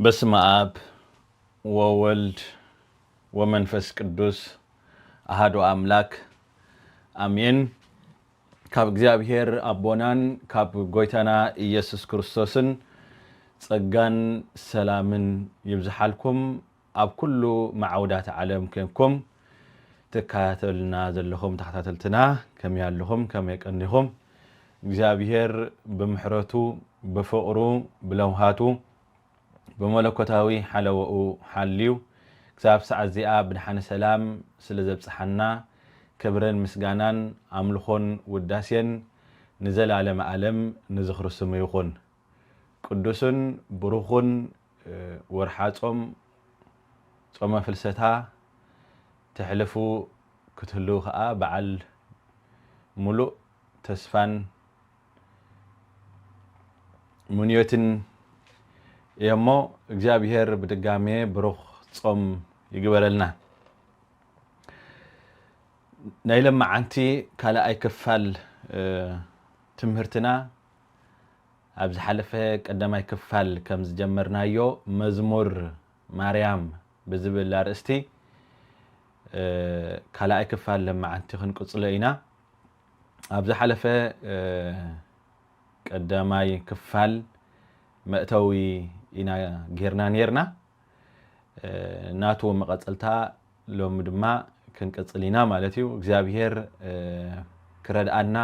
በስመ አብ ወወልድ ወመንፈስ ቅዱስ አሐዱ አምላክ አሜን። ካብ እግዚአብሔር አቦናን ካብ ጎይታና ኢየሱስ ክርስቶስን ጸጋን ሰላምን ይብዝሓልኩም ኣብ ኩሉ ማዓውዳት ዓለም ኮንኩም ተካተልና ዘለኹም ተከታተልትና ከም ያለኹም ከም የቀንኹም እግዚአብሔር ብምሕረቱ በፍቅሩ ብለውሃቱ በመለኮታዊ ሓለወኡ ሓልዩ ክሳብ ሰዓት እዚኣ ብድሓነ ሰላም ስለ ዘብፅሓና ክብርን ምስጋናን ኣምልኾን ውዳሴን ንዘላለም ዓለም ንዝኽሪ ስሙ ይኹን። ቅዱስን ብሩኽን ወርሓ ጾመ ፍልሰታ ተሕልፉ ክትህልው ከዓ በዓል ሙሉእ ተስፋን ምንዮትን የሞ እግዚአብሔር በድጋሜ ብሩኽ ጾም ይግበረልና። ናይ ለማዓንቲ ካልኣይ ክፋል ትምህርትና ኣብ ዝሓለፈ ቀዳማይ ክፋል ከም ዝጀመርናዮ መዝሙር ማርያም ብዝብል ኣርእስቲ ካልኣይ ክፋል ለማዓንቲ ክንቅጽሎ ኢና። ኣብ ዝሓለፈ ቀዳማይ ክፋል መእተዊ ኢና ጌርና ነርና ናቱ መቀጽልታ ሎም ድማ ክንቀጽሊና ማለት እዩ። እግዚአብሔር ክረድአና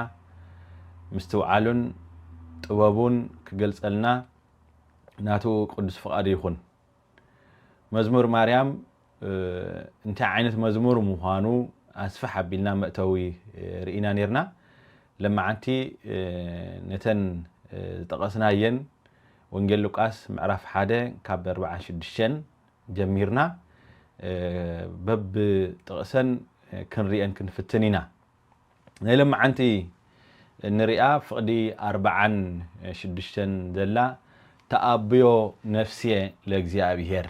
ምስትውዓሉን ጥበቡን ክገልጸልና ናቱ ቅዱስ ፍቃዱ ይኹን። መዝሙር ማርያም እንታይ ዓይነት መዝሙር ምዃኑ ኣስፋሕ ኣቢልና መእተዊ ርኢና ነርና። ለማዓንቲ ነተን ጠቀስናየን ወንጌል ሉቃስ ምዕራፍ 1 ካብ 46 ጀሚርና በብ ጥቅሰን ክንሪአን ክንፍትን ኢና። ናይ ለማዓንቲ ንሪኣ ፍቅዲ 46 ዘላ ተኣብዮ ነፍስየ ለእግዚአብሔር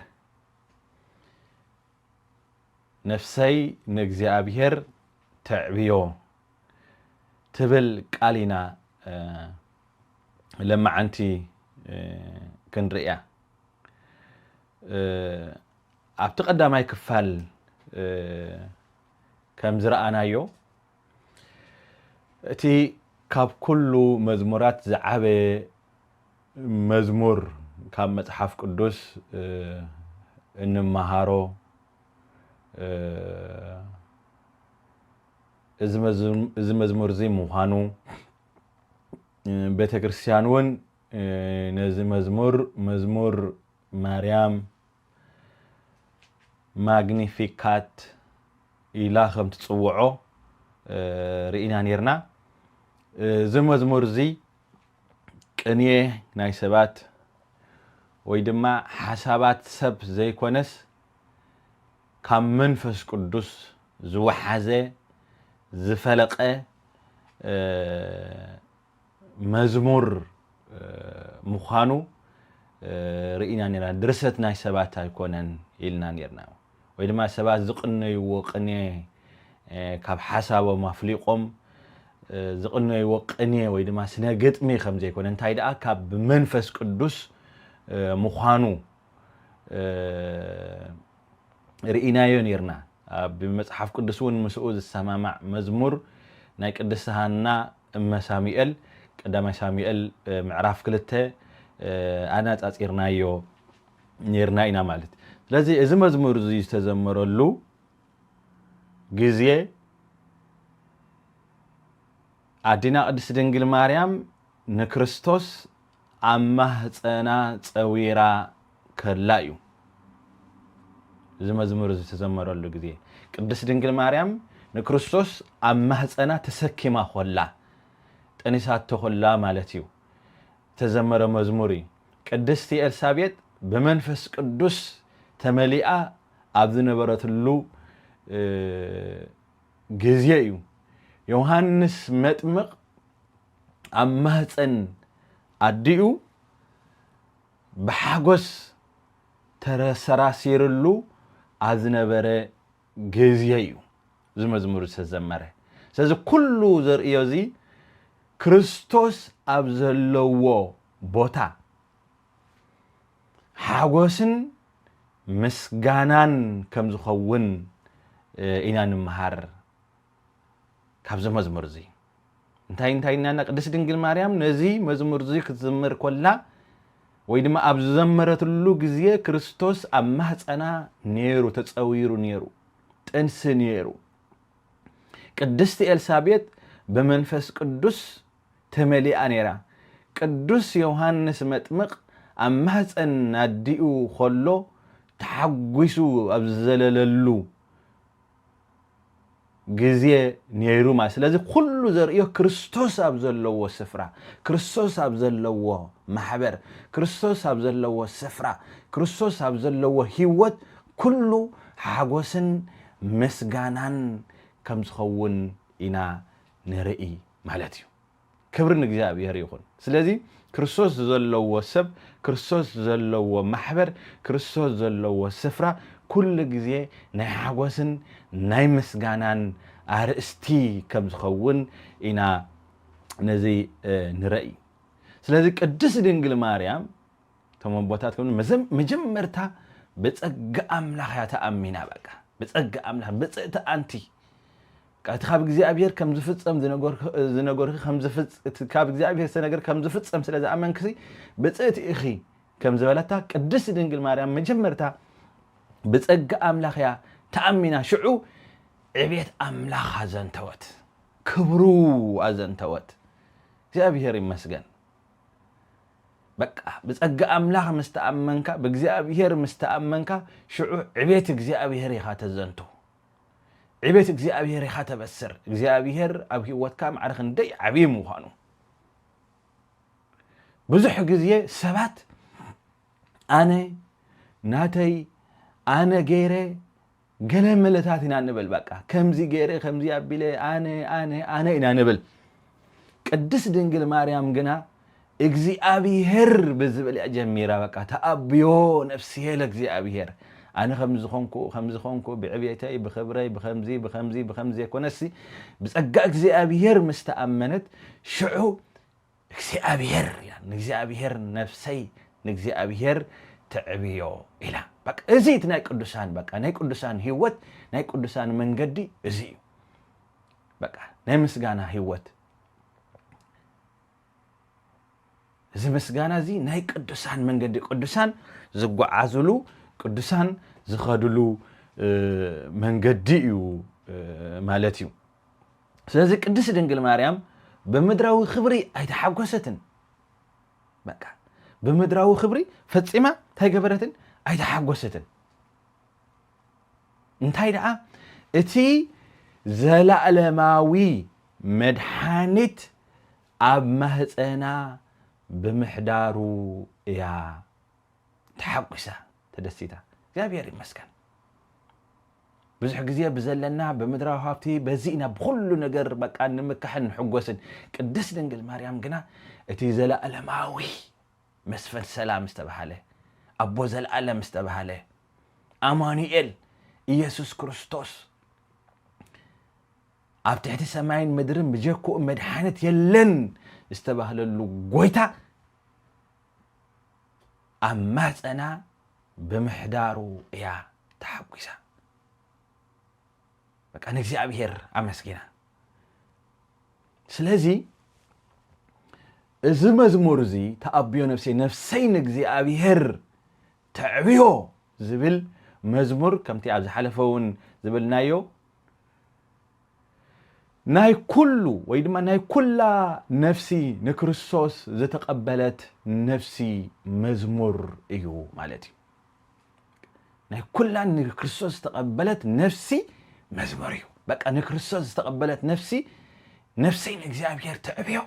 ነፍሰይ ንእግዚአብሔር ተዕብዮ ትብል ቃል ኢና ለማዓንቲ ክንሪያ። ኣብቲ ቀዳማይ ክፋል ከም ዝረኣናዮ እቲ ካብ ኩሉ መዝሙራት ዝዓበየ መዝሙር ካብ መጽሓፍ ቅዱስ እንመሃሮ እዚ መዝሙር እዚ ምዃኑ ቤተ ክርስቲያን እውን ነዚ መዝሙር ማርያም ማግኒፊካት ኢላ ከም ትጽውዖ ርኢና ነርና። እዚ መዝሙር እዚ ቅንየ ናይ ሰባት ወይ ድማ ሓሳባት ሰብ ዘይኮነስ ካብ መንፈስ ቅዱስ ዝወሓዘ ዝፈለቀ መዝሙር ምዃኑ ርኢና ነርና። ድርሰት ናይ ሰባት ኣይኮነን ኢልና ነርና። ወይ ድማ ሰባት ዝቅነይዎ ቅንየ ካብ ሓሳቦም ኣፍሊቆም ዝቅነይዎ ቅንየ ወይ ድማ ስነ ገጥሚ ከም ዘይኮነ እንታይ ደኣ ካብ መንፈስ ቅዱስ ምዃኑ ርኢናዮ ነርና። ኣብ መጽሓፍ ቅዱስ እውን ምስኡ ዝሰማማዕ መዝሙር ናይ ቅድስት ሃና እመ ሳሙኤል ቀዳማይ ሳሙኤል ምዕራፍ 2 ኣናጻጺርናዮ ነርና ኢና ማለት። ስለዚ እዚ መዝሙር እዚ ዝተዘመረሉ ግዜ ኣዲና ቅድስት ድንግል ማርያም ንክርስቶስ ኣብ ማህፀና ፀዊራ ከላ እዩ። እዚ መዝሙር እዚ ዝተዘመረሉ ግዜ ቅድስት ድንግል ማርያም ንክርስቶስ ኣብ ማህፀና ተሰኪማ ኾላ ጠኒሳቶ ኾላ ማለት እዩ ተዘመረ መዝሙር ቅድስቲ ኤልሳቤጥ በመንፈስ ቅዱስ ተመሊኣ ኣብ ዝነበረትሉ ጊዜ እዩ ዮሐንስ መጥምቕ ኣብ ማህፀን ኣዲኡ ብሓጎስ ተሰራሲርሉ ኣዝነበረ ጊዜ እዩ ዝመዝሙር ተዘመረ ስለዚ ኩሉ ዘርእዮ እዚ ክርስቶስ ኣብ ዘለዎ ቦታ ሓጎስን ምስጋናን ከም ዝኸውን ኢና ንምሃር ካብዚ መዝሙር እዚ እንታይ እናና ቅድስት ድንግል ማርያም ነዚ መዝሙር እዚ ክትዝምር ኮላ ወይ ድማ ኣብ ዘመረትሉ ጊዜ ክርስቶስ ኣብ ማህፀና ነይሩ ተፀዊሩ ነይሩ ጥንሲ ነይሩ ቅድስቲ ኤልሳቤጥ በመንፈስ ቅዱስ ተመሊኣ ነይራ ቅዱስ ዮሐንስ መጥምቕ ኣብ ማህፀን ኣዲኡ ኾሎ ተሓጒሱ ኣብ ዘለለሉ ጊዜ ነይሩ ማለት ስለዚ ኩሉ ዘርእዮ ክርስቶስ ኣብ ዘለዎ ስፍራ ክርስቶስ ኣብ ዘለዎ ማሕበር ክርስቶስ ኣብ ዘለዎ ስፍራ ክርስቶስ ኣብ ዘለዎ ህይወት ኩሉ ሓጎስን ምስጋናን ከም ዝኸውን ኢና ንርኢ ማለት እዩ ክብሪ ንእግዚአብሔር ይኹን ስለዚ ክርስቶስ ዘለዎ ሰብ ክርስቶስ ዘለዎ ማሕበር ክርስቶስ ዘለዎ ስፍራ ኩሉ ጊዜ ናይ ሓጎስን ናይ ምስጋናን ኣርእስቲ ከም ዝኸውን ኢና ነዚ ንርኢ ስለዚ ቅድስት ድንግል ማርያም እቶም ቦታት ከም መጀመርታ በፀጋ ኣምላኽ እያ ተኣሚና በቃ በፀጋ ኣምላኽ በፅእቲ ኣንቲ ካብ እግዚኣብሔር ከም ዝፍጸም ዝነገርክ ከም ዝፍጸም ካብ እግዚኣብሔር ዝተነገር ከም ዝፍጸም ስለዚ ኣመንክሲ በፅእቲ ኢኺ ከም ዝበለታ ቅድስት ድንግል ማርያም መጀመርታ بتسجى أملاخ يا تأمينا شعو عبيت أملاخ هزن توت كبرو هزن توت እግዚአብሔር ይመስገን በቃ بتسجى أملاخ مستأمنك بእግዚአብሔር مستأمنك شعو عبيت እግዚአብሔር يخات الزنتو عبيت እግዚአብሔር يخات بسر እግዚአብሔር أب هيوتك معرخ ندي عبيم وخانو بزح ጊዜ ሰባት أنا ناتي أنا غيره قلم ملتاتنا نبل بقى كمزي غيره كمزي أبيله أنا إنا نبل قدس دنجل مريم جنا إجزي أبي هر بزبل أجميرة بقى تأبيو نفسي لك زي أبي هر أنا خمس خونكو بعبيتي بخمزي كونسي بس أجاك زي أبي هر مستأمنت شعو إجزي أبي هر يعني إجزي أبي هر نفسي نجزي أبي هر تعبيو إلى بقى أزيد ناي قدسان بقى ناي قدسان هيوت ناي قدسان من قدي أزي بقى ناي مسجانا هيوت زي مسجانا زي ناي قدسان من قدي قدسان زقوا عزلو قدسان زخدلو من قديو مالتيو سلازي قدس دنجل مريم بمدراوي خبري أيتحقوستن بقى بمدراوي خبري فتصيمة تاي قبرتن أيتحقوستن انتاي دعا اتي زلالماوي مدحانيت أب مهزنا بمحدارو يا تحقوسا تدسيتا እግዚአብሔር ይመስገን ብዙሕ ጊዜ በዘለና በመድራው ሀብቲ በዚህና በሁሉ ነገር በቃ እንመካህን ሕጎስን ቅድስት ድንግል ማርያም ግና እቲ ዘለዓለማዊ መስፈን ሰላም ዝተባሃለ አቦ ዘለዓለም ዝተባሃለ አማኑኤል ኢየሱስ ክርስቶስ ኣብ ትሕቲ ሰማይን ምድርን ብጀኩ መድሓኒት የለን ዝተባሃለሉ ጎይታ ኣብ ማህፀና بمحدارو يا تحقيسا بقى نግዚአብሔር أمسكنا سلازي إذا مزمور زي تأبيو نفسي نግዚአብሔር تعبيو زبل مزمور كم تعب حلفون زبل نايو ناي كله ويدما ناي كلا نفسي نكريستوس زي تقبلت نفسي مزمور إيو مالتي ناي كلان كريستوس تقبلت نفسي مزموريو በቃ ንክርስቶስ ዝተቀበለት ነፍሲ ንእግዚአብሔር ተዕብዮ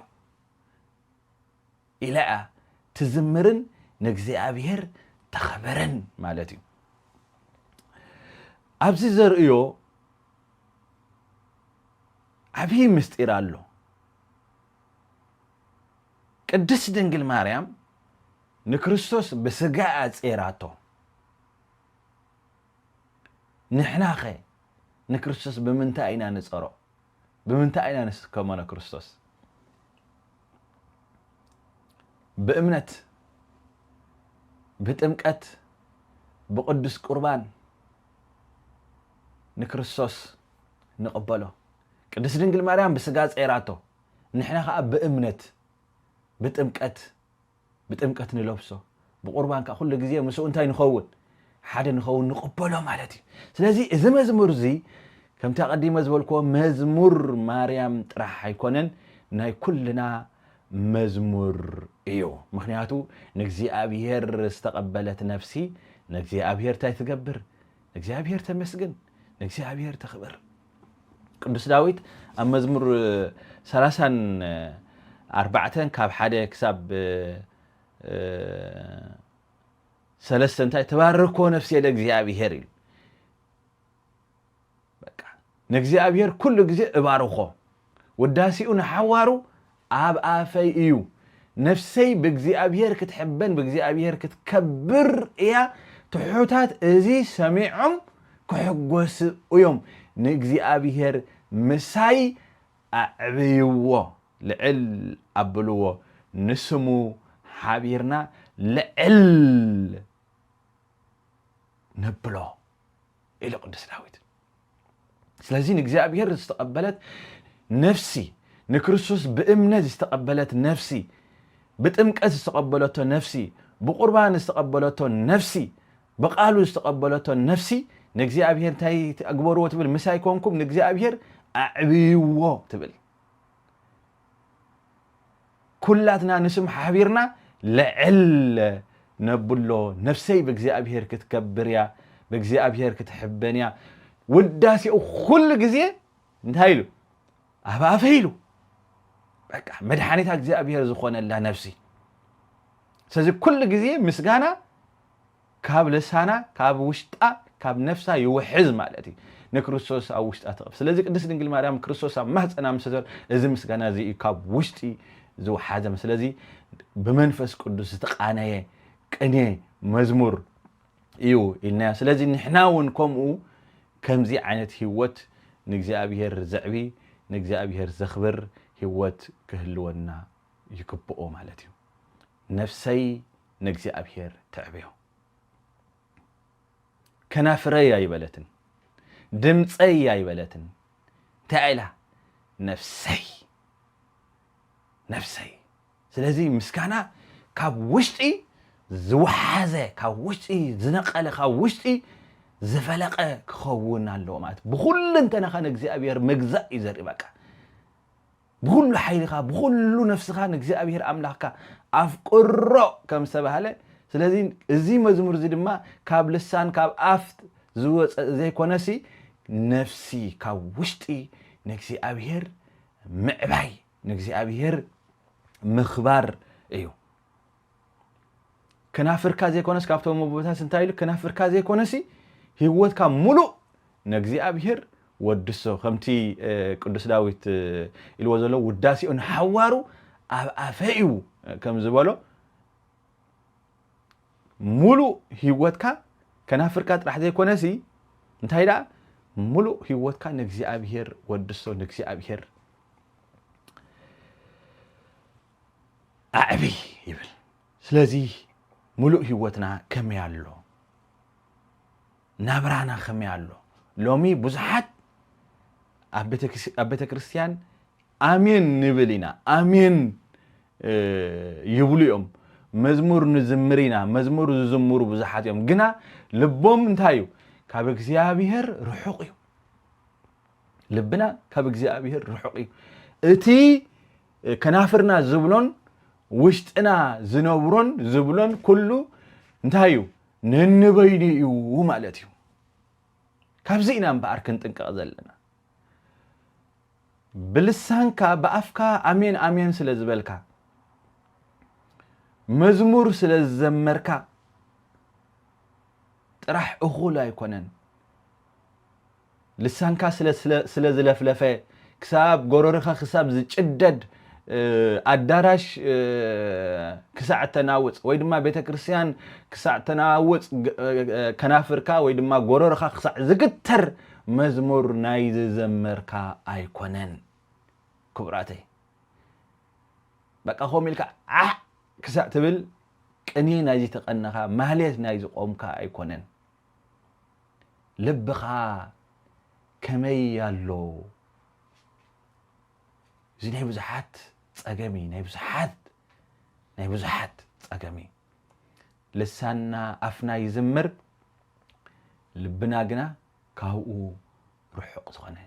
ኢላ ትዝምርን ንእግዚአብሔር ተኸበረን ማለት እዩ ኣብዚ ዘርእዮ ዓብይ ምስጢር ኣሎ ቅድስት ድንግል ማርያም ንክርስቶስ በስጋ አጼራቶ ንሕናኸ ንክርስቶስ ብምንታይ ኢና ንጸሮ ብምንታይ ኢና ንስከመነ ክርስቶስ በእምነት በጥምቀት በቅዱስ ቁርባን ንክርስቶስ ንቀበሎ ቅድስት ድንግል ማርያም በስጋ ጼራቶ ንሕናኸ በእምነት بጥምቀት ንለብሶ بقربان كل جزية مسؤول انتي نخون حدا نخون نقبله مالتي ስለዚህ እዚ መዝሙር እዚ ከም ተቀዲመ ዝበልኮ መዝሙር ማርያም ጥራሕ ኣይኮነን ናይ ኩልና መዝሙር እዩ ምክንያቱ ንእግዚአብሔር ዝተቀበለት ነፍሲ ንእግዚአብሔር ታይ ትገብር ንእግዚአብሔር ተመስግን ንእግዚአብሔር ተኽብር ቅዱስ ዳዊት ኣብ መዝሙር 34 ካብ ሓደ ክሳብ ሰለስተ እንታይ ተባረኮ ነፍሴ ለእግዚአብሔር ኢሉ በቃ ንእግዚአብሔር ኩሉ ግዜ እባርኮ ወዳሲኡ ንሓዋሩ ኣብ ኣፈይ እዩ ነፍሰይ በእግዚአብሔር ክትሕበን በእግዚአብሔር ክትከብር እያ ትሑታት እዚ ሰሚዖም ክሕጎስ እዮም ንእግዚአብሔር ምሳይ ኣዕብይዎ ልዕል ኣብልዎ ንስሙ ሓቢርና ልዕል ነብሎ ኢሉ ቅዱስ ዳዊት ስለዚህ ንእግዚአብሔር ዝተቀበለት ነፍሲ ንክርስቶስ በእምነት ዝተቀበለት ነፍሲ በጥምቀት ዝተቀበለቶ ነፍሲ በቁርባን ዝተቀበለቶ ነፍሲ በቃሉ ዝተቀበለቶ ነፍሲ ንእግዚአብሔር ታይ ተግበርዎ ትብል ምሳይ ኮንኩም ንእግዚአብሔር ኣዕብይዎ ትብል ኩላትና ንስም ሓቢርና ልዕል ነብሎ ነፍሰይ በእግዚአብሔር ክትከብርያ በእግዚአብሔር ክትሕበንያ ውዳሴኡ ኩሉ ግዜ እንታይ ኢሉ ኣባፈይሉ በቃ መድኃኒታ እግዚአብሔር ዝኾነላ ነፍሲ ስለዚህ ኩሉ ግዜ ምስጋና ካብ ልሳና ካብ ውሽጣ ካብ ነፍሳ ይውሕዝ ማለት እዩ ንክርስቶስ ኣብ ውሽጣ ተቐብ ስለዚህ ቅድስት ድንግል ማርያም ክርስቶስ ኣብ ማህፀና ምሰዘር እዚ ምስጋና እዚ ካብ ውሽጢ ዝውሓዘ ስለዚህ በመንፈስ ቅዱስ ተቃናየ ቅኔ መዝሙር እዩ ኢልና ስለዚህ ንሕናውን ከምኡ ከምዚ ዓይነት ህይወት ንእግዚአብሔር ዘዕቢ ንእግዚአብሔር ዘኽብር ህይወት ክህልወና ይግብኦ ማለት እዩ ነፍሰይ ንእግዚአብሔር ተዕብዮ ከናፍረይ ኣይበለትን ድምፀይ ኣይበለትን ታይላ ነፍሰይ ስለዚህ ምስጋና ካብ ውሽጢ ዝውሓዘ ካብ ውሽጢ ዝነቀለ ካብ ውሽጢ ዝፈለቀ ክኸውን ኣለዎ ማለት ብኩሉ እንተነኻ ንእግዚአብሔር መግዛእ ይዘርኢ በቃ ብኩሉ ሓይልኻ ብኩሉ ነፍስኻ ንእግዚአብሔር ኣምላኽካ ኣፍቅሮ ከም ዝተባሃለ ስለዚህ እዚ መዝሙር እዚ ድማ ካብ ልሳን ካብ ኣፍ ዝወፀ ዘይኮነሲ ነፍሲ ካብ ውሽጢ ንእግዚአብሔር ምዕባይ ንእግዚአብሔር ምኽባር እዩ ከናፍርካ ዘይኮነስ ካብቶም ቦታታት እንታይ ኢሉ ከናፍርካ ዘይኮነሲ ህይወትካ ሙሉእ ንእግዚአብሔር ወድሶ ከምቲ ቅዱስ ዳዊት ኢልዎ ዘሎ ውዳሴኡ ንሓዋሩ ኣብ ኣፈዩ ከም ዝበሎ ሙሉእ ህይወትካ ከናፍርካ ጥራሕ ዘይኮነሲ እንታይ ዳ ሙሉእ ህይወትካ ንእግዚአብሔር ወድሶ ንእግዚአብሔር ኣዕቢ ይብል ስለዚህ ሙሉእ ህይወትና ከመይ ኣሎ ናብራና ከመይ ኣሎ ሎሚ ብዙሓት ኣብ ቤተ ክርስቲያን ኣሜን ንብል ኢና ኣሜን ይብሉ እዮም መዝሙር ንዝምር ኢና መዝሙር ዝዝምሩ ብዙሓት እዮም ግና ልቦም እንታይ እዩ ካብ እግዚአብሔር ርሑቕ እዩ ልብና ካብ እግዚአብሔር ርሑቕ እዩ እቲ ከናፍርና ዝብሎን ውሽጥና ዝነብሮን ዝብሎን ኩሉ እንታይ እዩ ንንበይኒ እዩ ማለት እዩ ካብዚ ኢና እምበኣር ክንጥንቀቕ ዘለና بلسانكا بأفكا أمين أمين سلزبلكا مزمور سلزمركا راح أخولا يكونن لسانكا سلزلفلفه كساب غورورخا خساب زجدد አዳራሽ ክሳዕ ተናውጽ ወይ ድማ ቤተ ክርስቲያን ክሳዕ ተናውጽ ከናፍርካ ወይ ድማ ጎረርካ ክሳዕ ዝግተር መዝሙር ናይ ዘመርካ ኣይኮነን ክብራተይ በቃ ሆሚልካ ክሳዕ ትብል ቅኒ ናይ ተቀነኻ ማህሌት ናይ ዝቆምካ ኣይኮነን ልብኻ ከመይ ያሎ زين بزحات صقمي ناي بزحات صقمي لسانا افنا يزمر لبنا غنا كاو رحق زخنه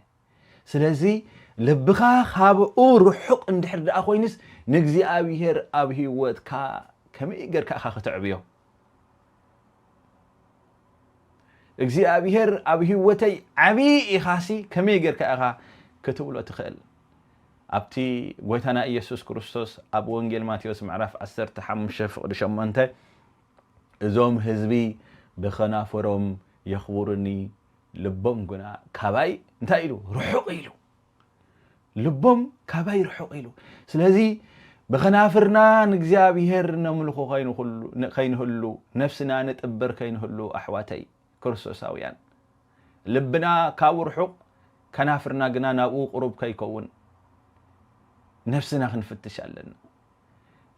سلازي لبخا خابو رحق اندحر دا خوينس نغزي ابيهر ابهيوت كا كمي غركا خا تعبيو اغزي ابيهر ابهيوتي عبي اخاسي كمي غركا اخا كتبلو تخيل أبتي ويتنا يسوع كريستوس أبو إنجيل ماتيوس معرف أسرت حمشة فقد شمنته زوم حزبي بخنافرهم يخبرني لبهم قنا كباي نتايلو رحق إلو لبهم كباي رحق إلو سلازي بخنافرنا نجزي بهر نملخو خين هلو نفسنا نتقبر خين هلو أحواتي كريستوساويان لبنا كاو رحق كنافرنا قنا ناقو قرب كيكون نفسنا خنفتش علنا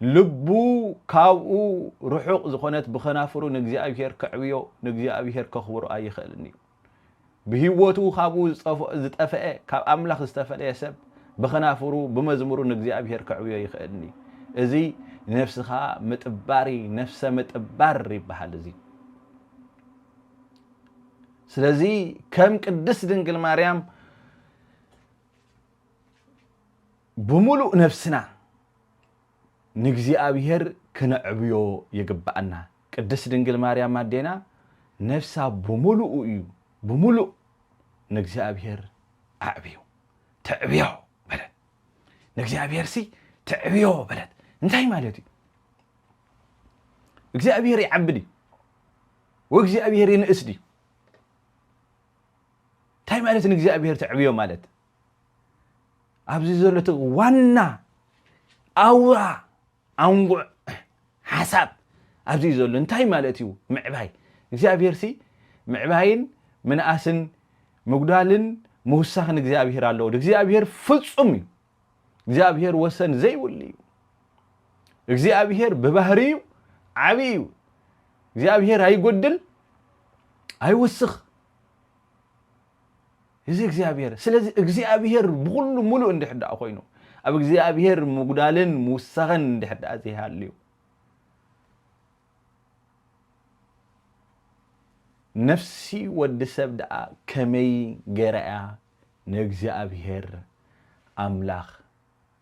لبو كاو رحق زخونت بخنافرو نجزي أبيهر كعبيو نجزي أبيهر كخبرو أي خلني بهيوتو خابو زتأفئ كاب أملاخ زتأفئ يسب بخنافرو بمزمرو نجزي أبيهر كعبيو يخلني إزي نفسها متباري نفسها متباري بحال سلازي كم قدس دنقل مريم بملؤ نفسنا نجزي أبيهر كنعبيو يقبأنا قدس دنقل مريم مادينا نفسها بملؤ نجزي أبيهر أعبيو تعبيو بلد نجزي أبيهر سي تعبيو بلد انتهي مالتي نجزي أبيهر يعبدي وجزي أبيهر ينقسدي انتهي مالتي نجزي أبيهر تعبيو مالت أبزي زولت وانا أورا أنقع حساب أبزي زول انتهي مالتيو معباي እግዚአብሔር ሲ معباين من أسن مقدالن موسخن እግዚአብሔር አለው እግዚአብሔር ፍጹም እግዚአብሔር ወሰን ዘይውልይ እግዚአብሔር በባህሪው ዓቢው እግዚአብሔር አይጎድል አይወስኽ إذا እግዚአብሔር ስለዚህ እግዚአብሔር በሁሉ ሙሉ እንደሕዳ ኮይኑ ኣብ እግዚአብሔር መጉዳልን ሙሳኸን እንደሕዳ ዘይሃልዩ نفسي ودسب دعا كمي جرأة نجزابير أملاخ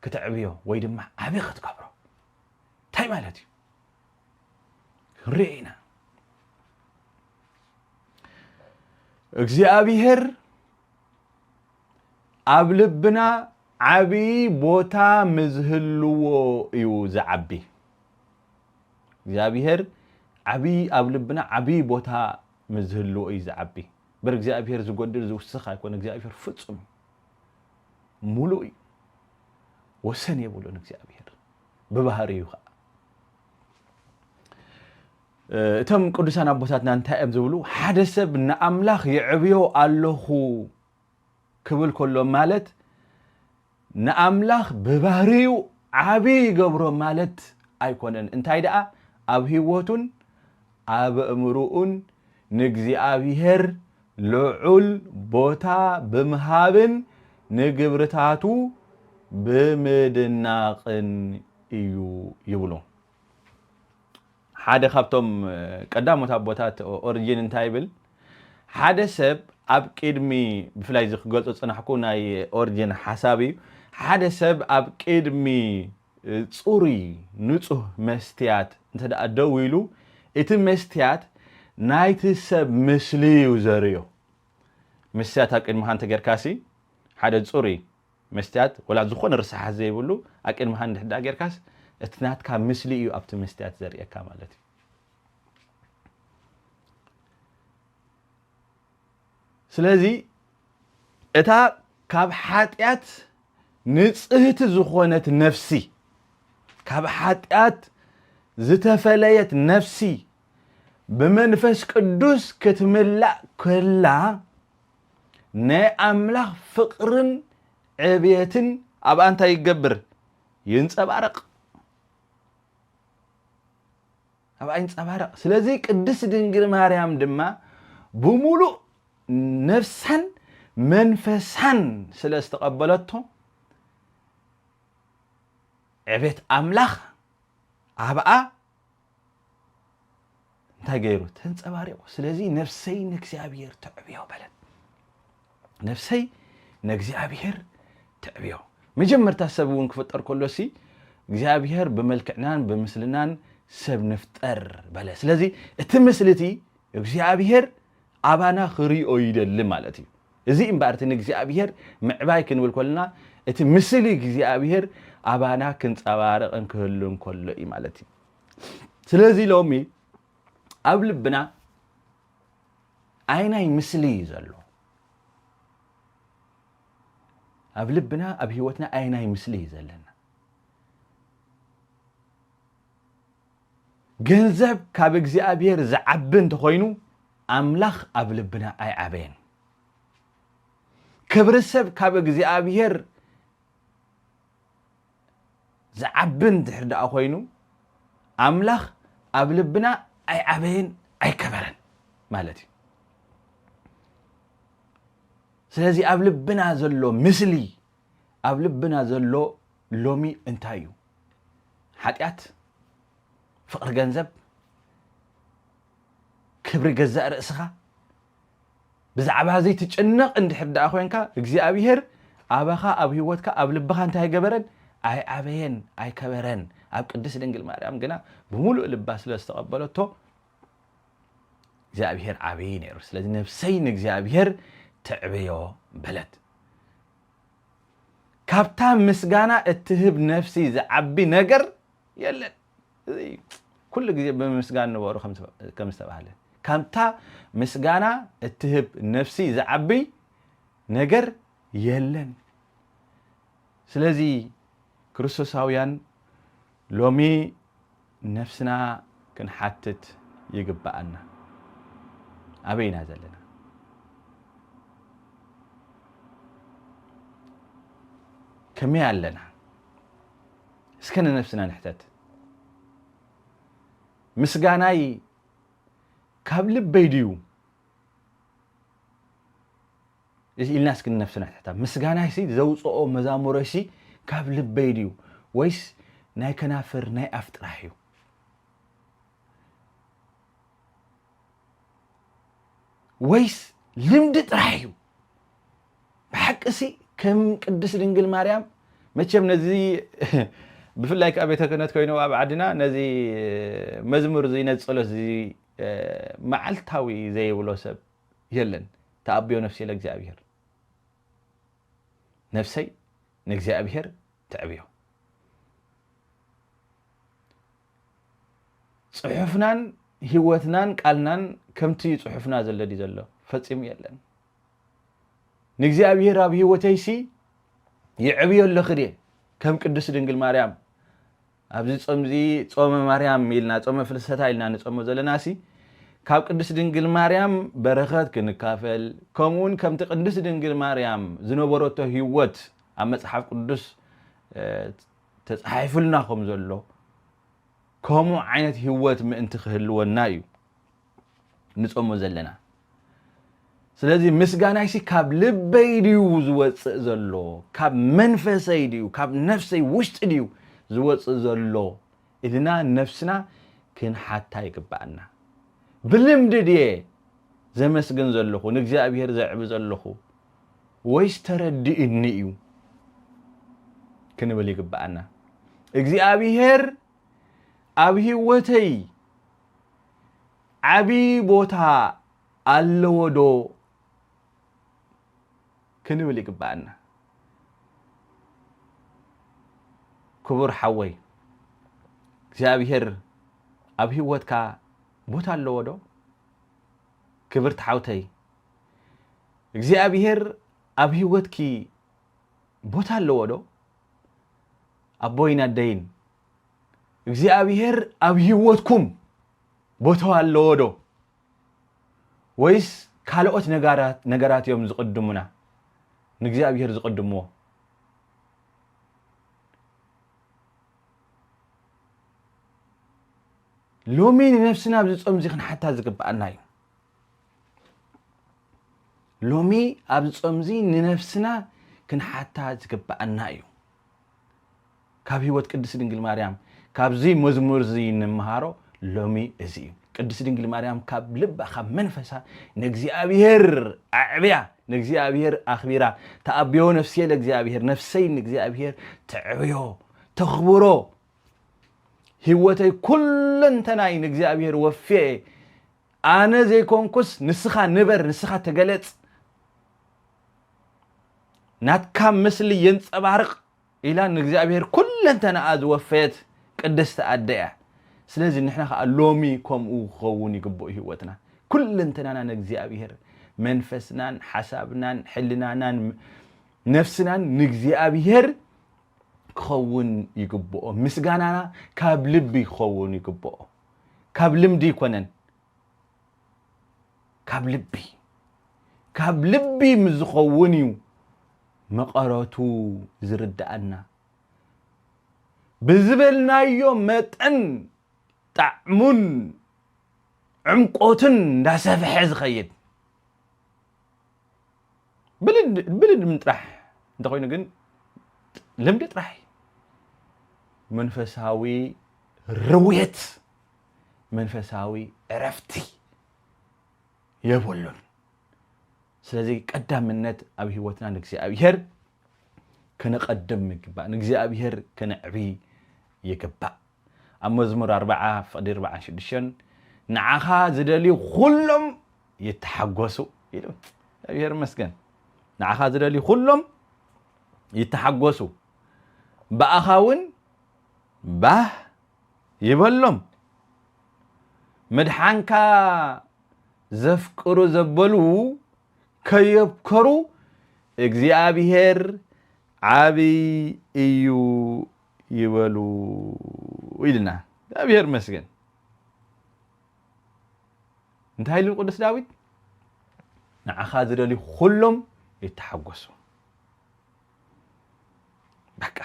كتعبيه ويدمع عبي خد كبره تاي مالتي رينا እግዚአብሔር ኣብ ልብና ዓቢ ቦታ ምዝህልዎ እዩ ዝዓቢ እግዚአብሔር ዓቢ ኣብ ልብና ዓቢ ቦታ مزهلو أي زعبي برجع أبير زقدر زوسخة يكون እግዚአብሔር ፍጹም ملوي وسن يقولون እግዚአብሔር ببهاريو تم قدسان أبوساتنا انتهى بزولو حدث بن أملاخ يعبيو اللهو كبل كله مالت نأملاخ ببهاريو عبي قبرو مالت أيكونن انتهى دقا أبهيوتون أب أمرؤون نجزابيهر لعل بوتا بمهابن نجبرتاتو بمدناقن ايو يبلو حدا خبتم قدامو تابوتات اوريجين انتايبل حدا سب اب قدمي بفلاي زخ قلصو صنحكو ناي اوريجين حسابي حدا سب اب قدمي صوري نصح مستيات انت دا ادويلو ات مستيات نايت سب مسلي وزريو مسيات هاك المهان تقر كاسي حدا تصوري مستيات ولا زخون رسح زي بقولو أكيد مهند حدا غيركاس اتنات كا مثلي يو أبت مستيات زريا كاملتي سلازي اتا كاب حاتيات نصهت زخونت نفسي كاب حاتيات زتفليت نفسي بمنفس قدوس كتملا كلا نا أملاح فقرن عبيتن أب أنت يقبر ينصبارق أب ينصبارق سلازي قدس دنجل مريم دما بمولو نفسا منفسا سلاستقبلته عبيت أملاح أبقى تغيرو تنصبارق سلازي نفسي نكسيابير تعبيو بلد نفسي نكسيابير تعبيو مجمر تحسبون كفتر كله سي እግዚአብሔር በመልክዕናን በምስልናን ሰብ ነፍጠር ባለ ስለዚህ እትምስልቲ እግዚአብሔር አባና خريኦ ይደል ማለት እዩ እዚ እምባርትን እግዚአብሔር ምዕባይ ክንብል ኮልና እቲ ምስሊ እግዚአብሔር አባና ክንጻባረቅን ክህሉን ኮሎ ኢ ማለት እዩ ስለዚህ ሎሚ ኣብ ልብና አይናይ ምስሊ ዘሎ ኣብ ልብና ኣብ ህይወትና አይናይ ምስሊ ዘለና ገንዘብ ካብ እግዚአብሔር ዝዓብ እንተኮይኑ አምላኽ ኣብ ልብና ኣይዓበየን ክብረሰብ ካብ እግዚአብሔር ዝዓብ እንድሕር ደኣ ኮይኑ አምላኽ ኣብ ልብና ኣይዓበየን ኣይከበረን ማለት እዩ ስለዚህ ኣብ ልብና ዘሎ ምስሊ ኣብ ልብና ዘሎ ሎሚ እንታይ እዩ ኃጢአት ፍቅር ገንዘብ ክብሪ ገዛእ ርእስኻ ብዛዕባ ዘይትጨነቕ እንድሕር ደኣ ኮይንካ እግዚአብሔር ኣባኻ ኣብ ህይወትካ ኣብ ልብኻ እንታይ ገበረን ኣይዓበየን ኣይከበረን ኣብ ቅድስት ድንግል ማርያም ግና ብሙሉእ ልባ ስለ ዝተቐበለቶ እግዚአብሔር ዓበይ ነይሩ ስለዚህ ነፍሰይ ንእግዚአብሔር تعبيو بلد كابتا مسغانا اتهب نفسي زعبي نجر يلا كل جزء بمسغان نبورو كم استبعله كابتا مسغانا اتهب نفسي زعبي نجر يلن سلازي كريستوساويان لومي نفسنا كنحتت يقبأنا أبينا زلنا كمية علنا اسكن نفسنا نحتت مسغاناي كابل بيديو الناس كن نفسنا نحتت مسغاناي سي زوصو مزامورشي كابل بيديو ويس ناي كنافر ناي افتراحيو ويس لمد طراحيو بحقسي كم قدس دنجل مريم مچم نزي بفلاي كابيته كنت كوينو اب عدنا نزي مزمور زي نصلو زي معلتاوي زي بلو سب يلن تابيو نفسي لእግዚአብሔር نفسي لእግዚአብሔር تعبيو صحفنان ህይወትናን ቃልናን ከምቲ ጽሑፍና ዘለዲ ዘሎ ፈጽም የለን ንእግዚአብሔር ኣብ ህይወተይሲ ይዕብዮ ለኽዴ ከም ቅዱስ ድንግል ማርያም ኣብዚ ጾምዚ ጾመ ማርያም ኢልና ጾመ ፍልሰታ ኢልና ንጾመ ዘለናሲ ካብ ቅዱስ ድንግል ማርያም በረኸት ክንካፈል ከምኡን ከምቲ ቅዱስ ድንግል ማርያም ዝነበረቶ ህይወት ኣብ መጽሓፍ ቅዱስ ተጻሒፉልና ከም ዘሎ ከምኡ ዓይነት ህይወት ምእንቲ ክህልወና እዩ ንጾመ ዘለና ስለዚህ ምስጋናይሲ ካብ ልበይ ድዩ ዝወፅእ ዘሎ ካብ መንፈሰይ ድዩ ካብ ነፍሰይ ውሽጢ ድዩ ዝወፅእ ዘሎ ኢልና ነፍስና ክንሓታ ይግባአና ብልምድ ድየ ዘመስግን ዘለኹ ንእግዚአብሔር ዘዕብ ዘለኹ ወይስ ተረዲእኒ እዩ ክንብል ይግባአና እግዚአብሔር ኣብ ህይወተይ ዓቢ ቦታ ኣለዎ ዶ ክንብል ይግባአና كبر حوي እግዚአብሔር ኣብ ህይወትካ ቦታ ኣለዎ ዶ ክብርት ሓውተይ እግዚአብሔር ኣብ ህይወትኪ ቦታ ኣለዎ ዶ ኣቦይና ደይን እግዚአብሔር ኣብ ህይወትኩም ቦታ ኣለዎ ዶ ወይስ ካልኦት ነገራት እዮም ዝቅድሙና ንእግዚአብሔር ዝቅድምዎ ሎሚ ነፍስና ብዝጾም ዚ ክንሓታ ዝግባአና እዩ ሎሚ ኣብ ዝጾም ዚ ንነፍስና ክንሓታ ዝግባአና እዩ ካብ ህይወት ቅድስት ድንግል ማርያም ካብዚ መዝሙር ዚ ንመሃሮ ሎሚ እዚ እዩ ቅድስት ድንግል ማርያም ካብ ልባ ካብ መንፈሳ ንእግዚአብሔር ኣዕብያ ንእግዚአብሔር ኣኽቢራ ተኣብዮ ነፍስየ ለእግዚአብሔር ነፍሰይ ንእግዚአብሔር ተዕብዮ ተኽብሮ ህይወተይ ኩለንተናይ ንእግዚአብሔር ወፍየ ኣነ ዘይኮንኩስ ንስኻ ንበር ንስኻ ተገለጽ ናትካ ምስሊ የንጸባርቕ ኢላ ንእግዚአብሔር ኩለንተና ዝወፈየት ቅድስት ኣደያ ስለዚህ ንሕና ከዓ ሎሚ ከምኡ ክኸውን ይግብኦ ህይወትና ኩለንተናና ንእግዚአብሔር መንፈስናን ሓሳብናን ሕልናናን ነፍስናን ንእግዚአብሔር ክኸውን ይግብኦ ምስጋናና ካብ ልቢ ክኸውን ይግብኦ ካብ ልምዲ ይኮነን ካብ ልቢ ምዝኸውን እዩ መቐረቱ ዝርዳአና ብዝበልናዮ መጠን ጣዕሙን ዕምቆትን እንዳሰፍሐ ዝኸይድ ብልድ ምጥራሕ እንተኮይኑ ግን ልምዲ ጥራሕ መንፈሳዊ ርውየት መንፈሳዊ ዕረፍቲ የብሉን ስለዚህ ቀዳምነት ኣብ ህይወትና ንእግዚአብሔር ከነቀድም ይግባእ ንእግዚአብሔር ከነዕቢ ይግባእ ኣብ መዝሙር 40:46 ንዓኻ ዝደልዩ ኩሎም ይተሓጎሱ ኢሉ እግዚአብሔር መስገን ንዓኻ ዝደልዩ ኩሎም ይተሓጎሱ በኣኻውን ባህ ይበሎም መድሓንካ ዘፍቅሩ ዘበሉ ከየብከሩ እግዚአብሔር ዓብይ እዩ ይበሉ ኢልና እግዚአብሔር መስገን እንታይ ኢሉ ቅዱስ ዳዊት ንዓኻ ዝደልዩ ኩሎም ይተሓጎሱ በቃ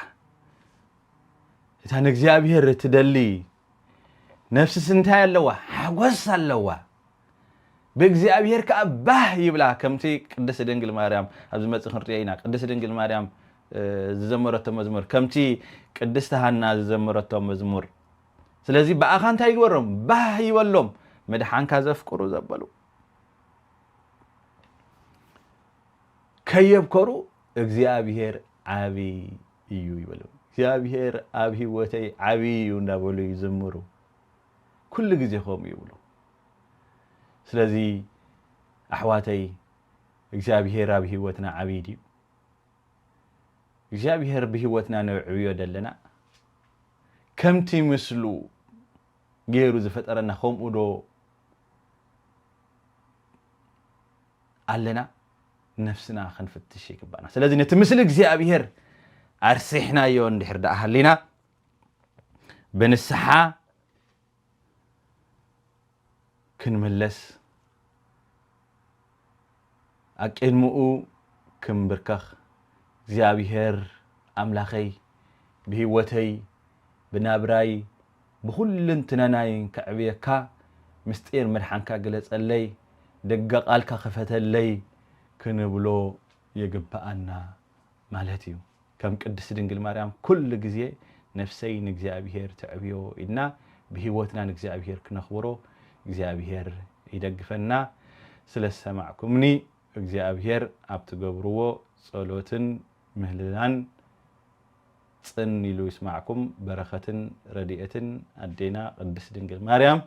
እታ ንእግዚአብሔር ትደሊ ነፍስስ እንታይ ኣለዋ ሓጎስ ኣለዋ በእግዚአብሔር ከዓ ባህ ይብላ ከምቲ ቅድስት ድንግል ማርያም ኣብዚ መጽእ ክንሪአ ኢና ቅድስት ድንግል ማርያም ዝዘመረቶ መዝሙር ከምቲ ቅድስት ሃና ዝዘመረቶ መዝሙር ስለዚህ በኣኻ እንታይ ይግበሮም ባህ ይበሎም መድሓንካ ዘፍቅሩ ዘበሉ ከየብከሩ እግዚአብሔር ዓብይ እዩ ይበሉ እግዚአብሔር ኣብ ህይወተይ ዓብይ እዩ እንዳበሉ ይዝምሩ ኩሉ ግዜ ኸም ይብሉ ስለዚህ ኣሕዋተይ እግዚአብሔር ኣብ ህይወትና ዓብይ ድዩ እግዚአብሔር ብህይወትና ነዕብዮ ደለና ከምቲ ምስሉ ገይሩ ዝፈጠረና ከምኡ ዶ ኣለና ነፍስና ክንፍትሽ ይግባእና ስለዚህ ነቲ ምስሊ እግዚአብሔር ኣርሲሕናዮ እንድሕር ደኣ ሃሊና ብንስሓ ክንምለስ ኣቅድምኡ ክንብርከኽ እግዚአብሔር ኣምላኸይ ብህይወተይ ብናብራይ ብኩልንትናናይ ከዕብየካ ምስጢር መድሓንካ ገለጸለይ ደገ ቃልካ ክፈተለይ ክንብሎ ይግባአና ማለት እዩ ከም ቅድስት ድንግል ማርያም ኩሉ ግዜ ነፍሰይ ንእግዚአብሔር ተዕብዮ ኢልና ብህይወትና ንእግዚአብሔር ክነኽብሮ እግዚአብሔር ይደግፈና ስለሰማዕኩምኒ እግዚአብሔር ኣብ ትገብርዎ ጸሎትን ምህልላን ጽን ኢሉ ይስማዕኩም በረኸትን ረድኤትን ኣዴና ቅድስት ድንግል ማርያም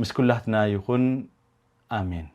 ምስ ኩላትና ይኹን ኣሜን